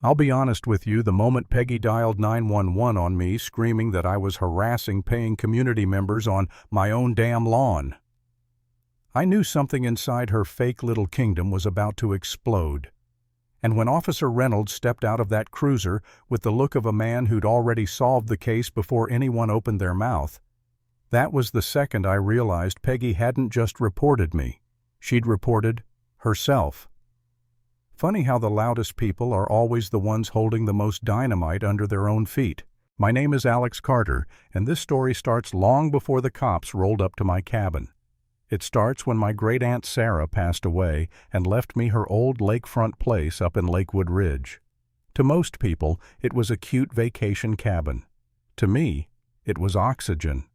I'll be honest with you, the moment Peggy dialed 911 on me, screaming that I was harassing paying community members on my own damn lawn, I knew something inside her fake little kingdom was about to explode. And when Officer Reynolds stepped out of that cruiser with the look of a man who'd already solved the case before anyone opened their mouth, that was the second I realized Peggy hadn't just reported me. She'd reported herself. Funny how the loudest people are always the ones holding the most dynamite under their own feet. My name is Alex Carter, and this story starts long before the cops rolled up to my cabin. It starts when my great-aunt Sarah passed away and left me her old lakefront place up in Lakewood Ridge. To most people, it was a cute vacation cabin. To me, it was oxygen.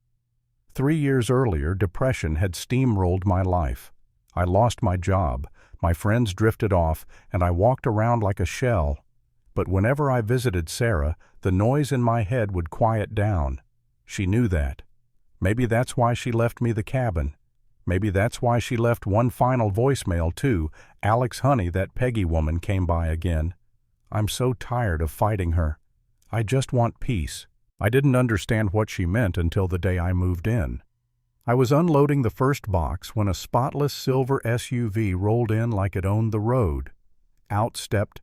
3 years earlier, depression had steamrolled my life. I lost my job, my friends drifted off, and I walked around like a shell. But whenever I visited Sarah, the noise in my head would quiet down. She knew that. Maybe that's why she left me the cabin. Maybe that's why she left one final voicemail too. Alex honey, that Peggy woman came by again. I'm so tired of fighting her. I just want peace. I didn't understand what she meant until the day I moved in. I was unloading the first box when a spotless silver SUV rolled in like it owned the road. Out stepped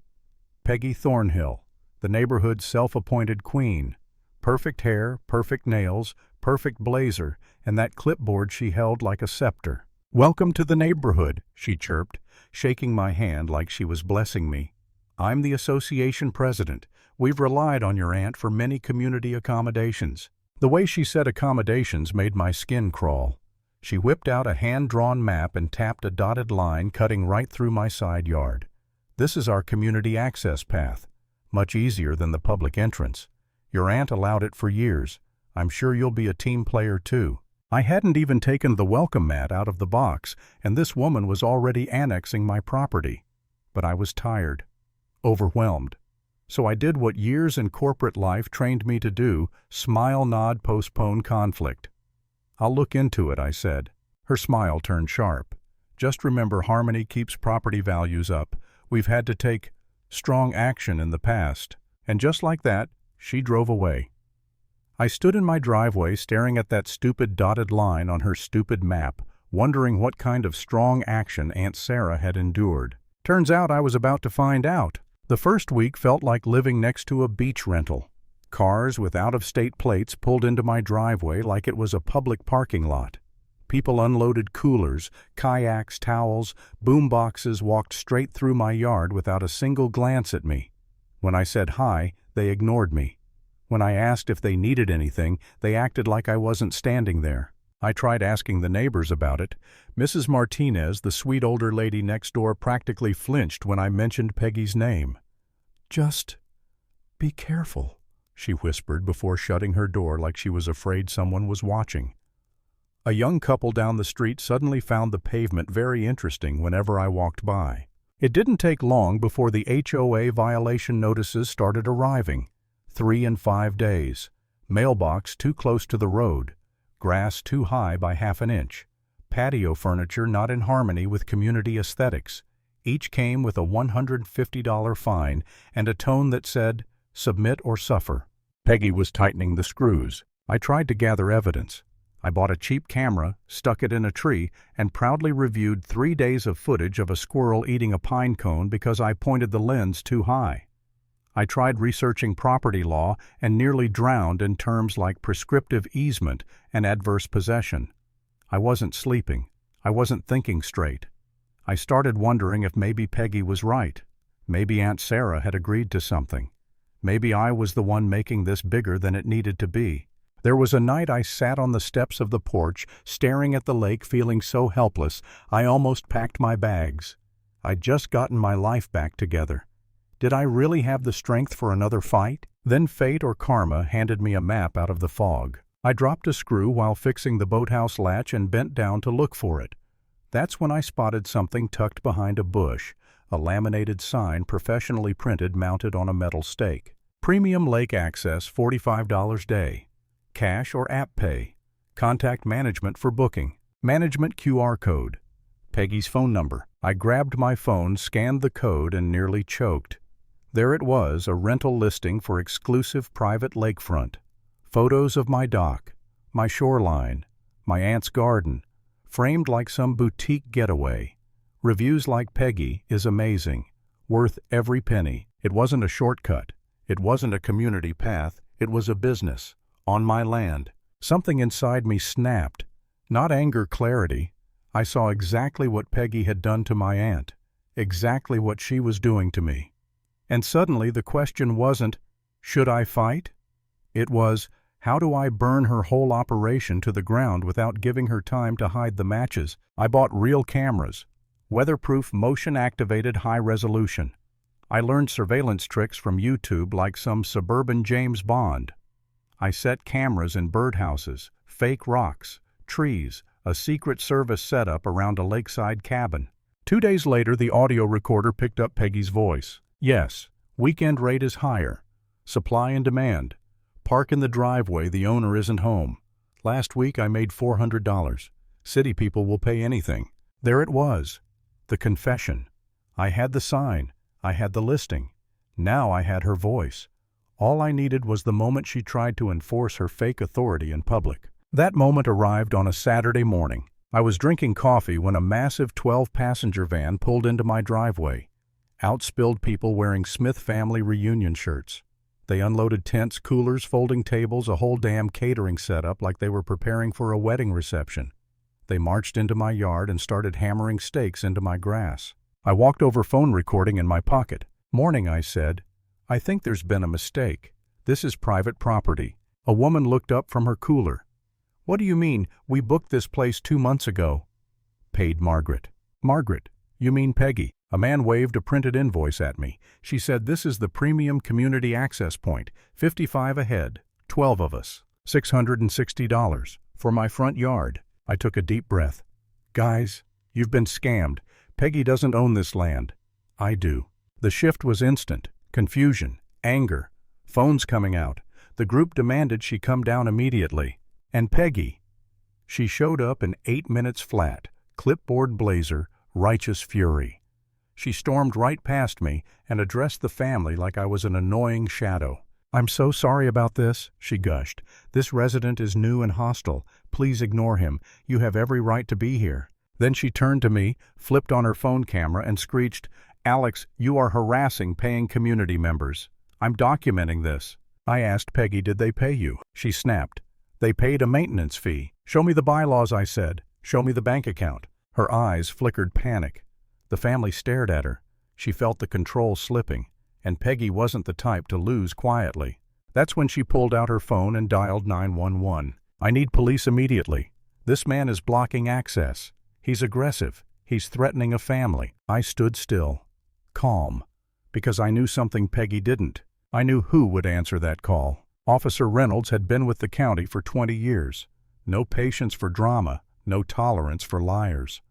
Peggy Thornhill, the neighborhood's self-appointed queen. Perfect hair, perfect nails, perfect blazer, and that clipboard she held like a scepter. "Welcome to the neighborhood," she chirped, shaking my hand like she was blessing me. "I'm the association president. We've relied on your aunt for many community accommodations." The way she said accommodations made my skin crawl. She whipped out a hand-drawn map and tapped a dotted line cutting right through my side yard. "This is our community access path. Much easier than the public entrance. Your aunt allowed it for years. I'm sure you'll be a team player too." I hadn't even taken the welcome mat out of the box, and this woman was already annexing my property. But I was tired, overwhelmed. So I did what years in corporate life trained me to do: smile, nod, postpone conflict. "I'll look into it," I said. Her smile turned sharp. "Just remember, harmony keeps property values up. We've had to take strong action in the past." And just like that, she drove away. I stood in my driveway staring at that stupid dotted line on her stupid map, wondering what kind of strong action Aunt Sarah had endured. Turns out I was about to find out. The first week felt like living next to a beach rental. Cars with out-of-state plates pulled into my driveway like it was a public parking lot. People unloaded coolers, kayaks, towels, boom boxes walked straight through my yard without a single glance at me. When I said hi, they ignored me. When I asked if they needed anything, they acted like I wasn't standing there. I tried asking the neighbors about it. Mrs. Martinez, the sweet older lady next door, practically flinched when I mentioned Peggy's name. "Just be careful," she whispered before shutting her door like she was afraid someone was watching. A young couple down the street suddenly found the pavement very interesting whenever I walked by. It didn't take long before the HOA violation notices started arriving. 3 and 5 days. Mailbox too close to the road. Grass too high by half an inch. Patio furniture not in harmony with community aesthetics. Each came with a $150 fine and a tone that said, "Submit or suffer." Peggy was tightening the screws. I tried to gather evidence. I bought a cheap camera, stuck it in a tree, and proudly reviewed 3 days of footage of a squirrel eating a pine cone because I pointed the lens too high. I tried researching property law and nearly drowned in terms like prescriptive easement and adverse possession. I wasn't sleeping. I wasn't thinking straight. I started wondering if maybe Peggy was right. Maybe Aunt Sarah had agreed to something. Maybe I was the one making this bigger than it needed to be. There was a night I sat on the steps of the porch, staring at the lake, feeling so helpless, I almost packed my bags. I'd just gotten my life back together. Did I really have the strength for another fight? Then fate or karma handed me a map out of the fog. I dropped a screw while fixing the boathouse latch and bent down to look for it. That's when I spotted something tucked behind a bush, a laminated sign professionally printed mounted on a metal stake. Premium lake access, $45 day. Cash or app pay. Contact management for booking. Management QR code. Peggy's phone number. I grabbed my phone, scanned the code, and nearly choked. There it was, a rental listing for exclusive private lakefront. Photos of my dock, my shoreline, my aunt's garden, framed like some boutique getaway. Reviews like Peggy is amazing, worth every penny. It wasn't a shortcut. It wasn't a community path. It was a business, on my land. Something inside me snapped. Not anger, clarity. I saw exactly what Peggy had done to my aunt, exactly what she was doing to me. And suddenly the question wasn't, should I fight? It was, how do I burn her whole operation to the ground without giving her time to hide the matches? I bought real cameras, weatherproof, motion-activated, high-resolution. I learned surveillance tricks from YouTube like some suburban James Bond. I set cameras in birdhouses, fake rocks, trees, a Secret Service setup around a lakeside cabin. 2 days later, the audio recorder picked up Peggy's voice. Yes, weekend rate is higher. Supply and demand. Park in the driveway, the owner isn't home. Last week I made $400. City people will pay anything. There it was. The confession. I had the sign. I had the listing. Now I had her voice. All I needed was the moment she tried to enforce her fake authority in public. That moment arrived on a Saturday morning. I was drinking coffee when a massive 12-passenger van pulled into my driveway. Out spilled people wearing Smith family reunion shirts. They unloaded tents, coolers, folding tables, a whole damn catering setup like they were preparing for a wedding reception. They marched into my yard and started hammering stakes into my grass. I walked over, phone recording in my pocket. Morning, I said. I think there's been a mistake. This is private property. A woman looked up from her cooler. What do you mean? We booked this place 2 months ago. Paid Margaret. Margaret, you mean Peggy? A man waved a printed invoice at me. She said, this is the premium community access point, 55 a head, 12 of us, $660 for my front yard. I took a deep breath. Guys, you've been scammed. Peggy doesn't own this land. I do. The shift was instant. Confusion, anger, phones coming out. The group demanded she come down immediately. And Peggy. She showed up in 8 minutes flat, clipboard blazer, righteous fury. She stormed right past me and addressed the family like I was an annoying shadow. I'm so sorry about this, she gushed. This resident is new and hostile. Please ignore him. You have every right to be here. Then she turned to me, flipped on her phone camera, and screeched, Alex, you are harassing paying community members. I'm documenting this. I asked Peggy, did they pay you? She snapped. They paid a maintenance fee. Show me the bylaws, I said. Show me the bank account. Her eyes flickered panic. The family stared at her. She felt the control slipping, and Peggy wasn't the type to lose quietly. That's when she pulled out her phone and dialed 911. I need police immediately. This man is blocking access. He's aggressive. He's threatening a family. I stood still, calm, because I knew something Peggy didn't. I knew who would answer that call. Officer Reynolds had been with the county for 20 years. No patience for drama, no tolerance for liars.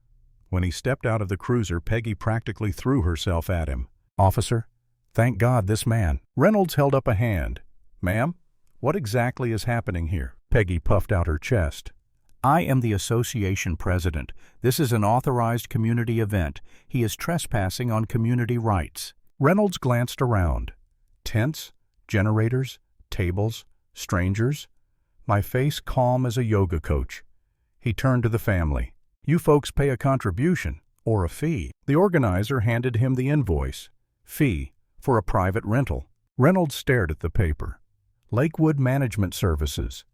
When he stepped out of the cruiser, Peggy practically threw herself at him. Officer, thank God this man. Reynolds held up a hand. Ma'am, what exactly is happening here? Peggy puffed out her chest. I am the association president. This is an authorized community event. He is trespassing on community rights. Reynolds glanced around. Tents, generators, tables, strangers. My face calm as a yoga coach. He turned to the family. You folks pay a contribution, or a fee. The organizer handed him the invoice. Fee, for a private rental. Reynolds stared at the paper. Lakewood Management Services.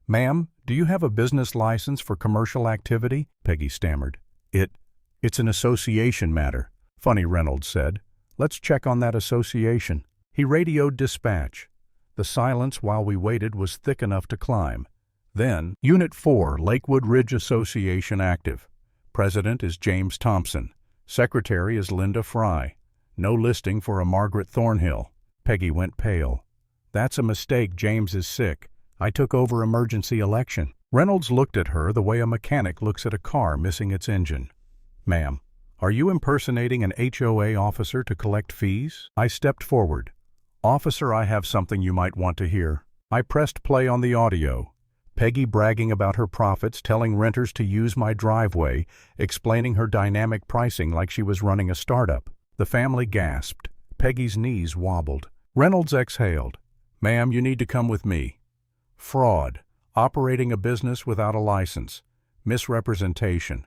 Ma'am, do you have a business license for commercial activity? Peggy stammered. It's an association matter. Funny, Reynolds said. Let's check on that association. He radioed dispatch. The silence while we waited was thick enough to climb. Then, Unit 4, Lakewood Ridge Association active. President is James Thompson. Secretary is Linda Fry. No listing for a Margaret Thornhill. Peggy went pale. That's a mistake. James is sick. I took over emergency election. Reynolds looked at her the way a mechanic looks at a car missing its engine. Ma'am, are you impersonating an HOA officer to collect fees? I stepped forward. Officer, I have something you might want to hear. I pressed play on the audio. Peggy bragging about her profits, telling renters to use my driveway, explaining her dynamic pricing like she was running a startup. The family gasped. Peggy's knees wobbled. Reynolds exhaled. "Ma'am, you need to come with me." Fraud, operating a business without a license, misrepresentation,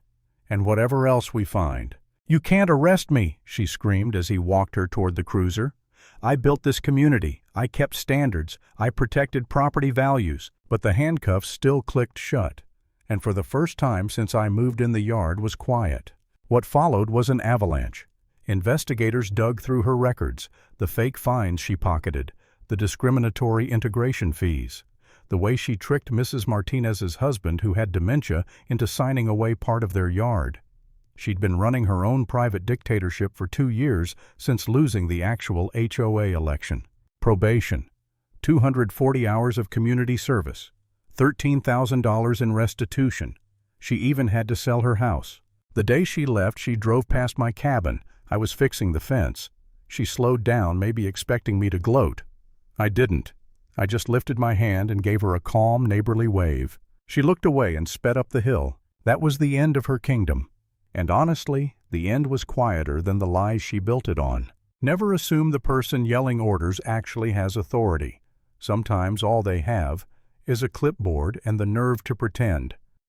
and whatever else we find. "You can't arrest me," she screamed as he walked her toward the cruiser. "I built this community. I kept standards. I protected property values." But the handcuffs still clicked shut, and for the first time since I moved in, the yard was quiet. What followed was an avalanche. Investigators dug through her records, the fake fines she pocketed, the discriminatory integration fees, the way she tricked Mrs. Martinez's husband, who had dementia, into signing away part of their yard. She'd been running her own private dictatorship for 2 years since losing the actual HOA election. Probation, 240 hours of community service, $13,000 in restitution. She even had to sell her house. The day she left, she drove past my cabin. I was fixing the fence. She slowed down, maybe expecting me to gloat. I didn't. I just lifted my hand and gave her a calm, neighborly wave. She looked away and sped up the hill. That was the end of her kingdom. And honestly, the end was quieter than the lies she built it on. Never assume the person yelling orders actually has authority. Sometimes all they have is a clipboard and the nerve to pretend.